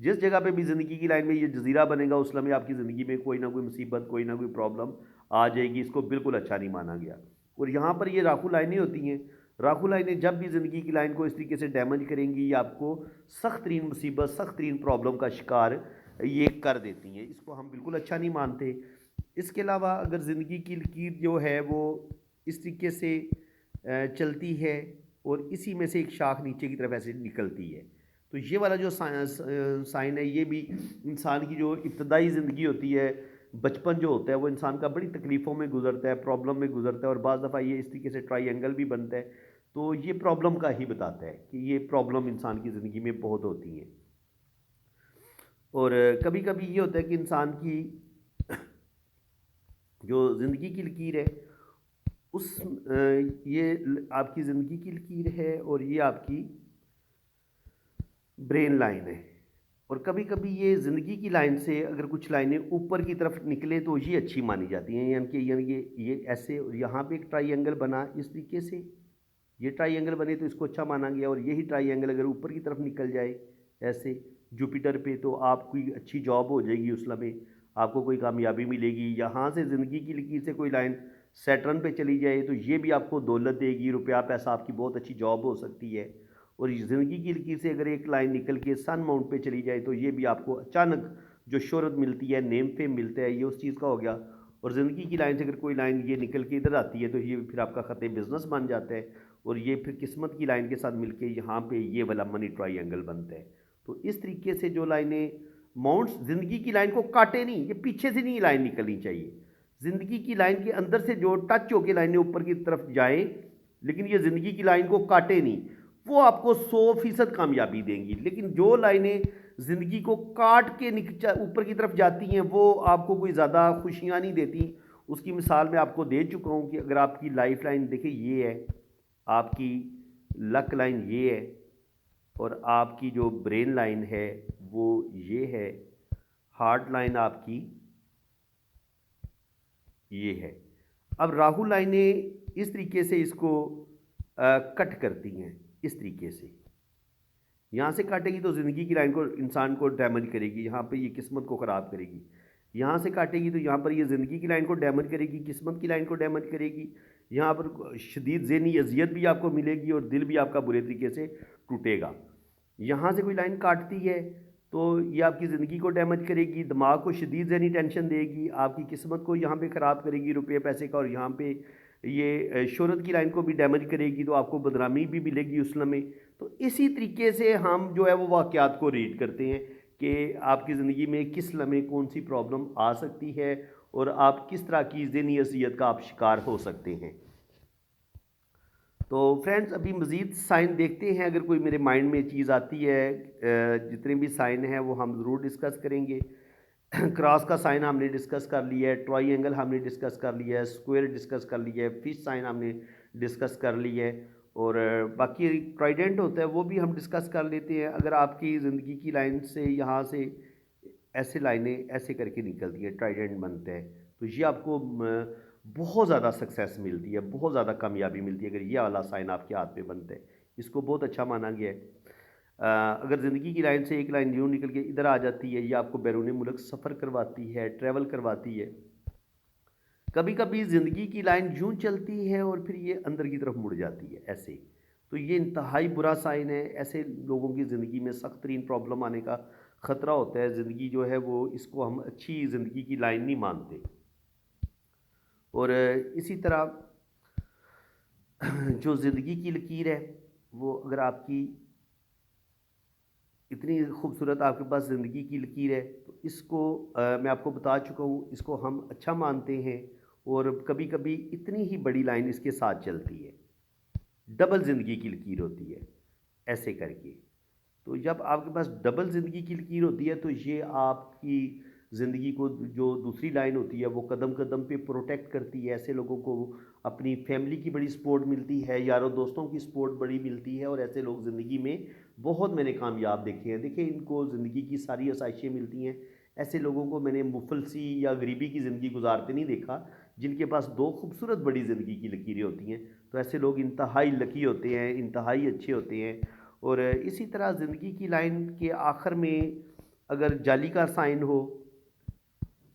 जिस जगह पे भी ज़िंदगी की लाइन में ये जजीरा बनेगा उस लम्हे आपकी ज़िंदगी में कोई ना कोई मुसीबत, कोई ना कोई प्रॉब्लम आ जाएगी। इसको बिल्कुल अच्छा नहीं माना गया। और यहाँ पर ये राखू लाइनें होती हैं, राखू लाइनें जब भी ज़िंदगी की लाइन को इस तरीके से डैमेज करेंगी ये आपको सख्त तरीन मुसीबत, सख्त तरीन प्रॉब्लम का शिकार ये कर देती हैं। इसको हम बिल्कुल अच्छा नहीं मानते। इसके अलावा अगर ज़िंदगी की लकीर जो है वो इस तरीके से चलती है और इसी में से एक शाख नीचे की तरफ ऐसे निकलती है, तो ये वाला जो साइन है ये भी इंसान की जो इब्तदाई ज़िंदगी होती है, बचपन जो होता है वो इंसान का बड़ी तकलीफ़ों में गुजरता है, प्रॉब्लम में गुजरता है, और बाज़ दफ़ा ये इस तरीके से ट्रायंगल भी बनता है। तो ये प्रॉब्लम का ही बताता है कि ये प्रॉब्लम इंसान की ज़िंदगी में बहुत होती हैं। और कभी कभी ये होता है कि इंसान की जो ज़िंदगी की लकीर है ये आपकी ज़िंदगी की लकीर है और ये आपकी ब्रेन लाइन है। और कभी कभी ये ज़िंदगी की लाइन से अगर कुछ लाइनें ऊपर की तरफ निकले तो ये अच्छी मानी जाती हैं, यानी कि ये ऐसे, और यहाँ पे एक ट्राइंगल बना इस तरीके से, ये ट्राइंगल बने तो इसको अच्छा माना गया। और यही ट्राइंगल अगर ऊपर की तरफ निकल जाए ऐसे जुपिटर पे, तो आपकी अच्छी जॉब हो जाएगी, उस लम्हे आपको कोई कामयाबी मिलेगी। यहाँ से ज़िंदगी की लकीर से कोई लाइन सैटर्न पे चली जाए तो ये भी आपको दौलत देगी, रुपया पैसा, आपकी बहुत अच्छी जॉब हो सकती है। और ज़िंदगी की लकीर से अगर एक लाइन निकल के सन माउंट पे चली जाए तो ये भी आपको अचानक जो शोहरत मिलती है, नेम फेम मिलता है, ये उस चीज़ का हो गया। और ज़िंदगी की लाइन से अगर कोई लाइन ये निकल के इधर आती है तो ये फिर आपका ख़त बिज़नेस बन जाता है, और ये फिर किस्मत की लाइन के साथ मिलके यहाँ पे ये वाला मनी ट्रायंगल बनता है। तो इस तरीके से जो लाइनें माउंट्स ज़िंदगी की लाइन को काटे नहीं, ये पीछे से नहीं लाइन निकलनी चाहिए, ज़िंदगी की लाइन के अंदर से जो टच होकर लाइनें ऊपर की तरफ जाए, लेकिन ये ज़िंदगी की लाइन को काटे नहीं, वो आपको 100% कामयाबी देंगी। लेकिन जो लाइनें ज़िंदगी को काट के ऊपर की तरफ जाती हैं वो आपको कोई ज़्यादा खुशियाँ नहीं देती। उसकी मिसाल मैं आपको दे चुका हूँ कि अगर आपकी लाइफ लाइन देखिए ये है, आपकी लक लाइन ये है, और आपकी जो ब्रेन लाइन है वो ये है, हार्ट लाइन आपकी ये है। अब राहु लाइनें इस तरीके से इसको कट करती हैं, इस तरीके से यहाँ से काटेगी तो ज़िंदगी की लाइन को, इंसान को डैमेज करेगी, यहाँ पे ये किस्मत को ख़राब करेगी। यहाँ से काटेगी तो यहाँ पर ये ज़िंदगी की लाइन को डैमेज करेगी, किस्मत की लाइन को डैमेज करेगी। यहाँ पर शदीद ज़हनी अजियत भी आपको मिलेगी और दिल भी आपका बुरे तरीके से टूटेगा। यहाँ से कोई लाइन काटती है तो ये आपकी ज़िंदगी को डैमेज करेगी, दिमाग को शदीद ज़हनी टेंशन देगी, आपकी किस्मत को यहाँ पे ख़राब करेगी रुपये पैसे का, और यहाँ पे ये शोहरत की लाइन को भी डैमेज करेगी, तो आपको बदनामी भी मिलेगी उस लम्हे। तो इसी तरीके से हम जो है वो वाक़यात को रीड करते हैं कि आपकी ज़िंदगी में किस लम्हे कौन सी प्रॉब्लम आ सकती है और आप किस तरह की ज़हनी अज़ियत का आप शिकार हो सकते हैं। तो फ्रेंड्स अभी मज़ीद साइन देखते हैं, अगर कोई मेरे माइंड में चीज़ आती है, जितने भी साइन हैं वो हम ज़रूर डिस्कस करेंगे। क्रॉस का साइन हमने डिस्कस कर लिया है, ट्रायंगल हमने डिस्कस कर लिया है, स्क्वायर डिस्कस कर लिया है, फिश साइन हमने डिस्कस कर लिया है, और बाकी ट्राइडेंट होता है वो भी हम डिस्कस कर लेते हैं। अगर आपकी ज़िंदगी की लाइन से यहाँ से ऐसे लाइनें ऐसे करके निकलती है, ट्राइडेंट बनते हैं, तो ये आपको बहुत ज़्यादा सक्सेस मिलती है, बहुत ज़्यादा कामयाबी मिलती है अगर ये वाला साइन आपके हाथ पे बनता है। इसको बहुत अच्छा माना गया है। अगर ज़िंदगी की लाइन से एक लाइन यूँ निकल के इधर आ जाती है, ये आपको बैरून मुल्क सफ़र करवाती है, ट्रैवल करवाती है। कभी कभी ज़िंदगी की लाइन यूँ चलती है और फिर ये अंदर की तरफ मुड़ जाती है ऐसे, तो ये इंतहाई बुरा साइन है। ऐसे लोगों की ज़िंदगी में सख्त तरीन प्रॉब्लम आने का ख़तरा होता है। ज़िंदगी जो है वो, इसको हम अच्छी ज़िंदगी की लाइन नहीं मानते। और इसी तरह जो ज़िंदगी की लकीर है वो अगर आपकी इतनी खूबसूरत आपके पास ज़िंदगी की लकीर है तो इसको मैं आपको बता चुका हूँ, इसको हम अच्छा मानते हैं। और कभी कभी इतनी ही बड़ी लाइन इसके साथ चलती है, डबल ज़िंदगी की लकीर होती है ऐसे करके। तो जब आपके पास डबल ज़िंदगी की लकीर होती है तो ये आपकी ज़िंदगी को, जो दूसरी लाइन होती है वो कदम कदम पे प्रोटेक्ट करती है। ऐसे लोगों को अपनी फैमिली की बड़ी सपोर्ट मिलती है, यारों दोस्तों की सपोर्ट बड़ी मिलती है, और ऐसे लोग ज़िंदगी में बहुत मैंने कामयाब देखे हैं। देखिए इनको ज़िंदगी की सारी आसाइशें मिलती हैं। ऐसे लोगों को मैंने मुफलसी या गरीबी की ज़िंदगी गुजारते नहीं देखा, जिनके पास दो खूबसूरत बड़ी ज़िंदगी की लकीरें होती हैं। तो ऐसे लोग इंतहाई लकी होते हैं, इंतहाई अच्छे होते हैं। और इसी तरह ज़िंदगी की लाइन के आखिर में अगर जाली का साइन हो,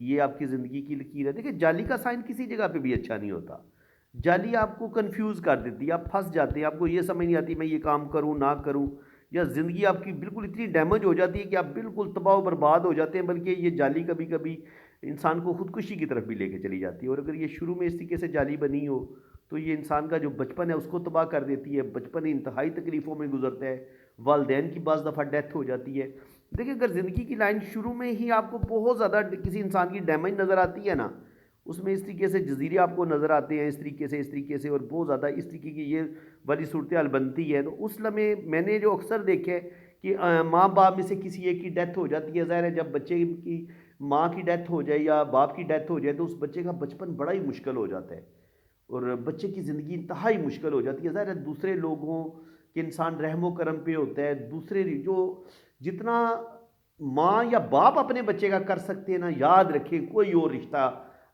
ये आपकी ज़िंदगी की लकीर है। देखिए जाली का साइन किसी जगह पे भी अच्छा नहीं होता। जाली आपको कंफ्यूज कर देती है, आप फंस जाते हैं, आपको ये समझ नहीं आती मैं ये काम करूँ ना करूँ, या ज़िंदगी आपकी बिल्कुल इतनी डैमेज हो जाती है कि आप बिल्कुल तबाह बर्बाद हो जाते हैं। बल्कि ये जाली कभी कभी इंसान को खुदकुशी की तरफ भी लेके चली जाती है। और अगर ये शुरू में इस तरीके से जाली बनी हो तो ये इंसान का जो बचपन है उसको तबाह कर देती है। बचपन इंतहाई तकलीफ़ों में गुजरता है, वालदैन की बाज़ दफ़ा डेथ हो जाती है। देखिए अगर ज़िंदगी की लाइन शुरू में ही आपको बहुत ज़्यादा किसी इंसान की डैमेज नज़र आती है ना, उसमें इस तरीके से जजीरे आपको नज़र आते हैं, इस तरीके से, और बहुत ज़्यादा इस तरीके की ये वाली सूरत हाल बनती है, तो उस लम्हे मैंने जो अक्सर देखे कि माँ बाप में से किसी एक की डेथ हो जाती है। ज़ाहिर है जब बच्चे की माँ की डेथ हो जाए या बाप की डेथ हो जाए तो उस बच्चे का बचपन बड़ा ही मुश्किल हो जाता है और बच्चे की ज़िंदगी इंतहाई मुश्किल हो जाती है। ज़ाहिर है दूसरे लोगों के इंसान रहमो करम पे होता है, दूसरे जो जितना माँ या बाप अपने बच्चे का कर सकते हैं ना, याद रखें कोई और रिश्ता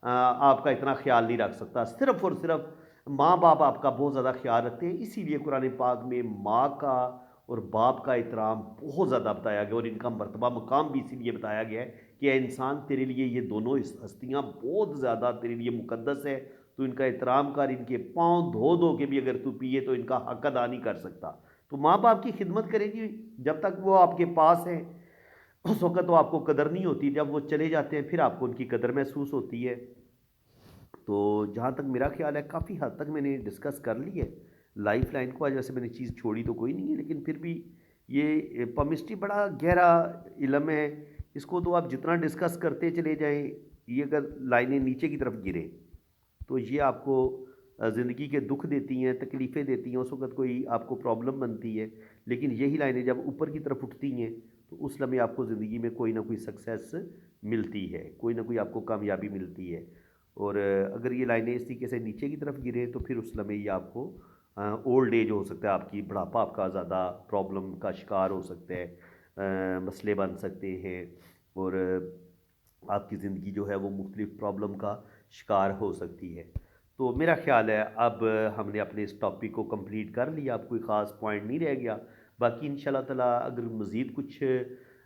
आपका इतना ख्याल नहीं रख सकता। सिर्फ़ और सिर्फ माँ बाप आपका बहुत ज़्यादा ख्याल रखते हैं, इसीलिए कुरान पाक में माँ का और बाप का एहतराम बहुत ज़्यादा बताया गया और इनका मर्तबा मुकाम भी इसीलिए बताया गया है कि ए इंसान तेरे लिए ये दोनों हस्तियाँ बहुत ज़्यादा तेरे लिए मुकद्दस है, तो इनका एहतराम कर, इनके पाँव धो धो के भी अगर तू पिए तो इनका हक अदा नहीं कर सकता। तो माँ बाप की खिदमत करेगी जब तक वो आपके पास हैं, उस वक़्त तो आपको कदर नहीं होती, जब वो चले जाते हैं फिर आपको उनकी कदर महसूस होती है। तो जहाँ तक मेरा ख्याल है काफ़ी हद तक मैंने डिस्कस कर ली है लाइफ लाइन को। आज वैसे मैंने चीज़ छोड़ी तो कोई नहीं है, लेकिन फिर भी ये पमिस्ट्री बड़ा गहरा इल्म है, इसको तो आप जितना डिस्कस करते चले जाएं, ये अगर लाइनें नीचे की तरफ गिरे तो ये आपको ज़िंदगी के दुख देती हैं, तकलीफ़ें देती हैं, उस वक़्त कोई आपको प्रॉब्लम बनती है। लेकिन यही लाइनें जब ऊपर की तरफ उठती हैं तो उस लम्हे आपको ज़िंदगी में कोई ना कोई सक्सेस मिलती है, कोई ना कोई आपको कामयाबी मिलती है। और अगर ये लाइनें इस तरीके से नीचे की तरफ गिरें तो फिर उस लम्हे ये आपको ओल्ड एज हो सकता है, आपकी बुढ़ापा आपका ज़्यादा प्रॉब्लम का शिकार हो सकता है, मसले बन सकते हैं और आपकी ज़िंदगी जो है वो मुख्तलिफ़ प्रॉब्लम का शिकार हो सकती है। तो मेरा ख़्याल है अब हमने अपने इस टॉपिक को कंप्लीट कर लिया, अब कोई ख़ास पॉइंट नहीं रह गया। बाकी इंशाल्लाह ताला अगर मज़ीद कुछ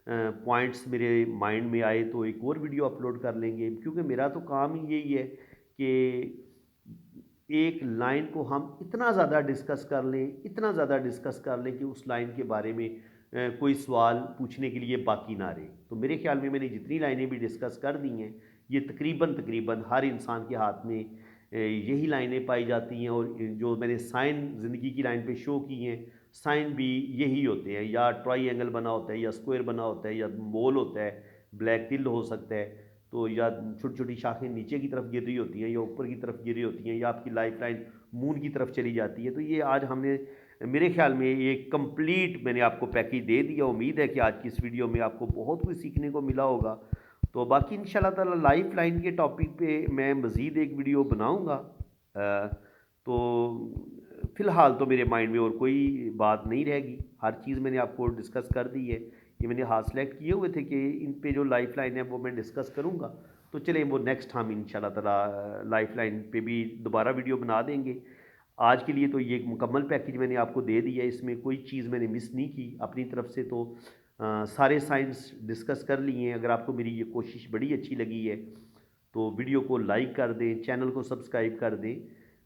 पॉइंट्स मेरे माइंड में आए तो एक और वीडियो अपलोड कर लेंगे, क्योंकि मेरा तो काम ही यही है कि एक लाइन को हम इतना ज़्यादा डिस्कस कर लें, इतना ज़्यादा डिस्कस कर लें कि उस लाइन के बारे में कोई सवाल पूछने के लिए बाकी ना रहे। तो मेरे ख़्याल में मैंने जितनी लाइनें भी डिस्कस कर दी हैं, ये तकरीबन तकरीबन हर इंसान के हाथ में यही लाइनें पाई जाती हैं और जो मैंने साइन ज़िंदगी की लाइन पे शो की हैं, साइन भी यही होते हैं, या ट्रायंगल बना होता है या स्क्वायर बना होता है या मोल होता है, ब्लैक तिल हो सकता है, तो या छोटी छोटी शाखें नीचे की तरफ गिर रही होती हैं या ऊपर की तरफ गिर रही होती हैं या आपकी लाइफ लाइन मून की तरफ चली जाती है। तो ये आज हमने मेरे ख्याल में ये कंप्लीट मैंने आपको पैकेज दे दिया। उम्मीद है कि आज की इस वीडियो में आपको बहुत कुछ सीखने को मिला होगा। तो बाकी इंशाल्लाह ताला लाइफ लाइन के टॉपिक पे मैं मज़ीद एक वीडियो बनाऊँगा। तो फ़िलहाल तो मेरे माइंड में और कोई बात नहीं रहेगी, हर चीज़ मैंने आपको डिस्कस कर दी है। ये मैंने हाथ सेलेक्ट किए हुए थे कि इन पे जो लाइफ लाइन है वो मैं डिस्कस करूँगा। तो चलें वो नेक्स्ट हम इंशाल्लाह ताला लाइफ लाइन पे भी दोबारा वीडियो बना देंगे। आज के लिए तो ये एक मुकम्मल पैकेज मैंने आपको दे दिया है, इसमें कोई चीज़ मैंने मिस नहीं की अपनी तरफ से। तो सारे साइंस डिस्कस कर लिए हैं। अगर आपको मेरी ये कोशिश बड़ी अच्छी लगी है तो वीडियो को लाइक कर दें, चैनल को सब्सक्राइब कर दें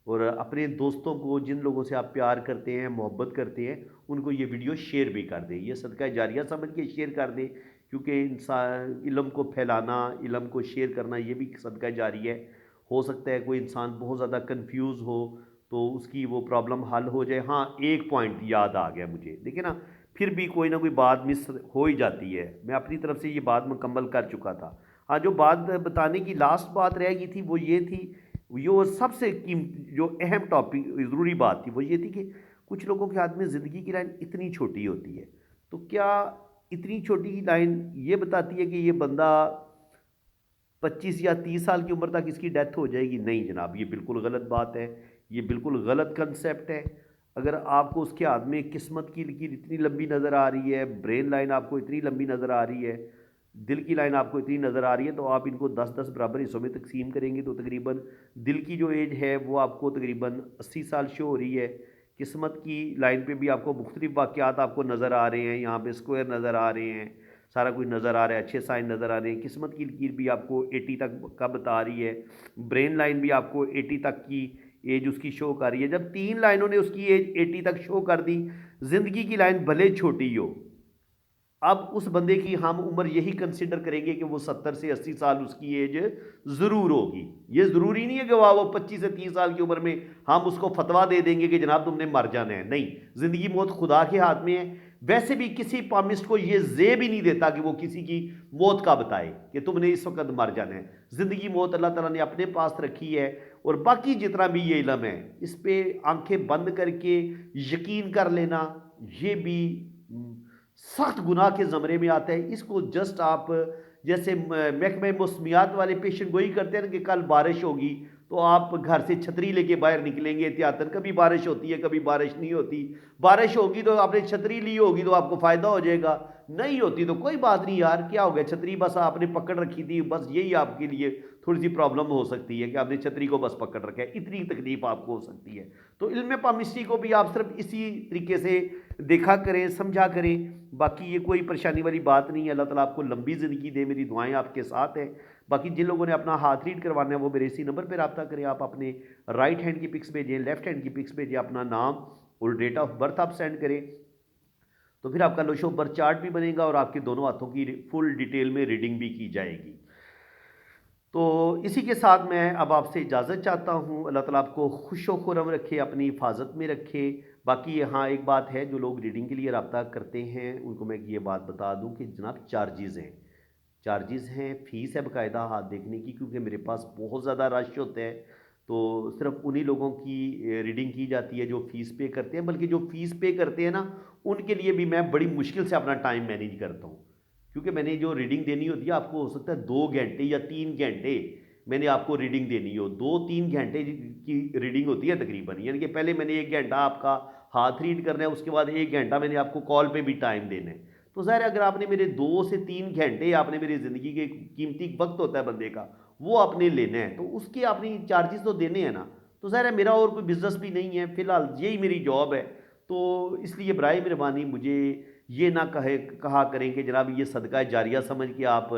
और अपने दोस्तों को, जिन लोगों से आप प्यार करते हैं, मोहब्बत करते हैं, उनको ये वीडियो शेयर भी कर दें। ये सदका जारिया समझ के शेयर कर दें, क्योंकि इंसान इल्म को फैलाना, इल्म को शेयर करना ये भी सदका जारिया है। हो सकता है कोई इंसान बहुत ज़्यादा कन्फ्यूज़ हो तो उसकी वो प्रॉब्लम हल हो जाए। हाँ, एक पॉइंट याद आ गया मुझे, देखिए ना, फिर भी कोई ना कोई बात मिस हो ही जाती है। मैं अपनी तरफ से ये बात मुकम्मल कर चुका था। हाँ, जो बात बताने की लास्ट बात रह गई थी वो ये थी, जो सबसे जो अहम टॉपिक ज़रूरी बात थी वो ये थी कि कुछ लोगों के हाथ में ज़िंदगी की लाइन इतनी छोटी होती है। तो क्या इतनी छोटी लाइन ये बताती है कि ये बंदा 25 या 30 साल की उम्र तक इसकी डेथ हो जाएगी? नहीं जनाब, ये बिल्कुल गलत बात है, ये बिल्कुल गलत कंसेप्ट है। अगर आपको उसके हाथ में किस्मत की लकीर इतनी लंबी नज़र आ रही है, ब्रेन लाइन आपको इतनी लंबी नज़र आ रही है, दिल की लाइन आपको इतनी नज़र आ रही है, तो आप इनको 10-10 बराबर हिस्सों में तकसीम करेंगे तो तकरीबन दिल की जो एज है वो आपको तकरीबन 80 साल शो हो रही है। किस्मत की लाइन पे भी आपको मुख्तलिफ वाक़यात आपको नज़र आ रहे हैं, यहाँ पे स्क्वायर नज़र आ रहे हैं, सारा कुछ नज़र आ रहा है, अच्छे साइन नज़र आ रहे हैं। किस्मत की लकीर भी आपको 80 तक का बता रही है, ब्रेन लाइन भी आपको 80 तक की एज उसकी शो कर रही है। जब 3 लाइनों ने उसकी एज 80 तक शो कर दी, ज़िंदगी की लाइन भले छोटी हो, अब उस बंदे की हम उम्र यही कंसिडर करेंगे कि वो 70 से 80 साल उसकी एज ज़रूर होगी। ये ज़रूरी नहीं है कि वो 25 से 30 साल की उम्र में हम उसको फतवा दे देंगे कि जनाब तुमने मर जाना है। नहीं, ज़िंदगी मौत खुदा के हाथ में है। वैसे भी किसी पामिस्ट को ये ज़ेब ही नहीं देता कि वो किसी की मौत का बताए कि तुमने इस वक्त मर जाना है। ज़िंदगी मौत अल्लाह ताला ने अपने पास रखी है और बाकी जितना भी ये इल्म है, इस पर आंखें बंद करके यकीन कर लेना, ये भी सख्त गुनाह के ज़मरे में आता है। इसको जस्ट आप जैसे महकमे मौसमियात वाले पेशेंट गोई करते हैं ना कि कल बारिश होगी, तो आप घर से छतरी लेके बाहर निकलेंगे एहतियातन। कभी बारिश होती है, कभी बारिश नहीं होती। बारिश होगी तो आपने छतरी ली होगी तो आपको फ़ायदा हो जाएगा, नहीं होती तो कोई बात नहीं यार, क्या हो गया, छतरी बस आपने पकड़ रखी थी, बस यही आपके लिए थोड़ी सी प्रॉब्लम हो सकती है कि आपने छतरी को बस पकड़ रखा है, इतनी तकलीफ आपको हो सकती है। तो इल्म पामिस्ट्री को भी आप सिर्फ इसी तरीके से देखा करें, समझा करें। बाकी ये कोई परेशानी वाली बात नहीं है। अल्लाह ताला आपको लंबी ज़िंदगी दे, मेरी दुआएं आपके साथ हैं। बाकी जिन लोगों ने अपना हाथ रीड करवाना है वो मेरे इसी नंबर पर रब्ता करें। आप अपने राइट हैंड की पिक्स भेजें, लेफ्ट हैंड की पिक्स भेजें, अपना नाम और डेट ऑफ बर्थ आप सेंड करें, तो फिर आपका लोशो बर्थ चार्ट भी बनेगा और आपके दोनों हाथों की फुल डिटेल में रीडिंग भी की जाएगी। तो इसी के साथ मैं अब आपसे इजाज़त चाहता हूँ। अल्लाह ताला आपको खुश व खुर्रम रखे, अपनी हिफाजत में रखे। बाकी यहाँ एक बात है, जो लोग रीडिंग के लिए रब्ता करते हैं उनको मैं ये बात बता दूँ कि जनाब चार्जेज़ हैं, फ़ीस है बाकायदा हाथ देखने की, क्योंकि मेरे पास बहुत ज़्यादा रश होता है। तो सिर्फ उन्हीं लोगों की रीडिंग की जाती है जो फ़ीस पे करते हैं, बल्कि जो फ़ीस पे करते हैं ना, उनके लिए भी मैं बड़ी मुश्किल से अपना टाइम मैनेज करता हूँ। क्योंकि मैंने जो रीडिंग देनी होती है आपको, हो सकता है 2 घंटे या 3 घंटे मैंने आपको रीडिंग देनी हो, 2-3 घंटे की रीडिंग होती है तकरीबन। यानी कि पहले मैंने 1 घंटा आपका हाथ रीड करना है, उसके बाद 1 घंटा मैंने आपको कॉल पे भी टाइम देना है। तो ज़ाहिर है अगर आपने मेरे 2 से 3 घंटे, आपने मेरी ज़िंदगी के कीमती वक्त होता है बंदे का, वो आपने लेना है, तो उसके आपने चार्जेस तो देने हैं ना। तो ज़ाहिर है मेरा और कोई बिज़नेस भी नहीं है, फ़िलहाल यही मेरी जॉब है। तो इसलिए बराए मेहरबानी मुझे ये ना कहा करें कि जनाब ये सदका जारिया समझ के आप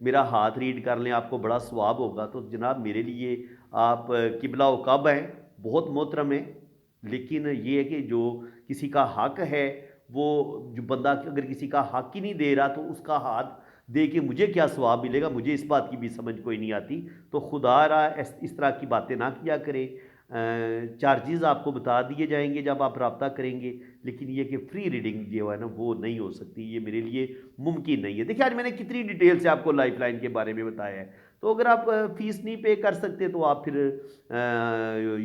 मेरा हाथ रीड कर लें, आपको बड़ा सवाब होगा। तो जनाब मेरे लिए आप किबला उक़ब हैं, बहुत मोहतरम हैं। लेकिन ये है कि जो किसी का हक है, वो जो बंदा अगर किसी का हक ही नहीं दे रहा, तो उसका हाथ दे के मुझे क्या सवाब मिलेगा, मुझे इस बात की भी समझ कोई नहीं आती। तो खुदा रहा इस तरह की बातें ना किया करें। चार्जेस आपको बता दिए जाएंगे जब आप रब्ता करेंगे, लेकिन ये कि फ्री रीडिंग जो है ना वो नहीं हो सकती, ये मेरे लिए मुमकिन नहीं है। देखिए आज मैंने कितनी डिटेल से आपको लाइफ लाइन के बारे में बताया है। तो अगर आप फ़ीस नहीं पे कर सकते तो आप फिर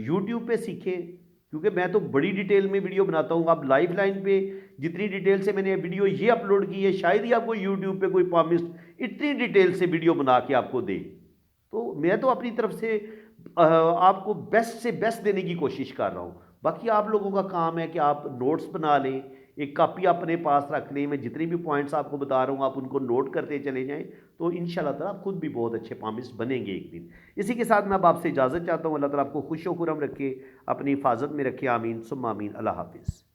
यूट्यूब पे सीखें, क्योंकि मैं तो बड़ी डिटेल में वीडियो बनाता हूँ। आप लाइफ लाइन पे जितनी डिटेल से मैंने वीडियो ये अपलोड की है, शायद ही आपको यूट्यूब पे कोई पामिस्ट इतनी डिटेल से वीडियो बना के आपको दे। तो मैं तो अपनी तरफ से आपको बेस्ट से बेस्ट देने की कोशिश कर रहा हूँ। बाकी आप लोगों का काम है कि आप नोट्स बना लें, एक कॉपी अपने पास रख लें। मैं जितने भी पॉइंट्स आपको बता रहा हूँ आप उनको नोट करते चले जाएँ, तो इंशाल्लाह ताला आप खुद भी बहुत अच्छे पामिस्ट बनेंगे एक दिन। इसी के साथ मैं अब आपसे इजाज़त चाहता हूँ। अल्लाह ताला आपको खुश व खुर्रम रखे, अपनी हिफाजत में रखे। आमीन सुम्मा आमीन। अल्लाह हाफ़िज़।